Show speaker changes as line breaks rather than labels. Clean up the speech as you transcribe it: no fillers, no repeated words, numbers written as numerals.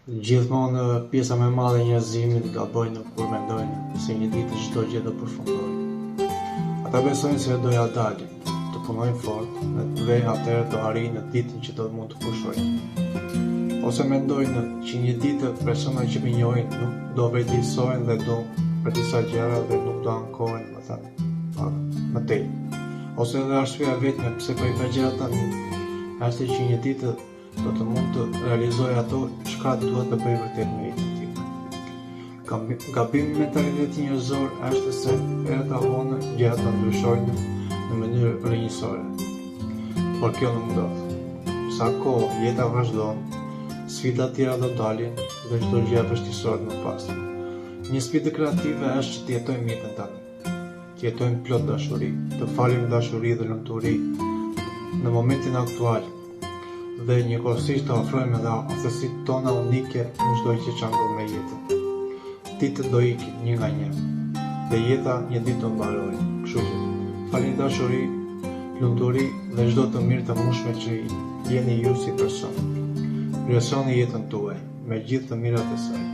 Gjithmonë pjesa më e madhe e njerëzimit gabojnë kur mendojnë se një ditë çdo gjë do përfundojë. Ata besojnë se do ja dalin, të punojnë fort dhe atëherë do arrijnë në ditën që do mund të pushojnë. Ose mendojnë që një ditë persona që më njohin nuk do vërtetësohen dhe do për disa gjëra dhe nuk do ankohen më tej. Ose edhe arsyeja vetme pse po I bëj gjëra tani është që një ditë do të mund të realizoj ato çka duhet të bëj vërtet me jetën time. Gabimi i mentalitetit njerëzor është se herët e vonë gjërat do ndryshojnë në mënyrë rrënjësore. Por kjo nuk ndodh. Sa kohë jeta vazhdon, sfida të tjera do dalin dhe çdo gjë vështirësohet më pas. Një sfidë kreative është që të jetojmë jetën tani. Të jetojmë plot dashuri, të falim dashuri dhe lumturi në momentin aktual dhe njëkohësisht të ofrojmë edhe aftësitë tona unike në çdo gjë që ndodh me jetën. Ditët do ikin një nga një dhe jeta një ditë do mbarojë. Kështu që falni dashuri, lumturi dhe çdo të mirë të mushme që jeni ju si person. Kryesoni jetën tuaj me gjithë të mirat e saj.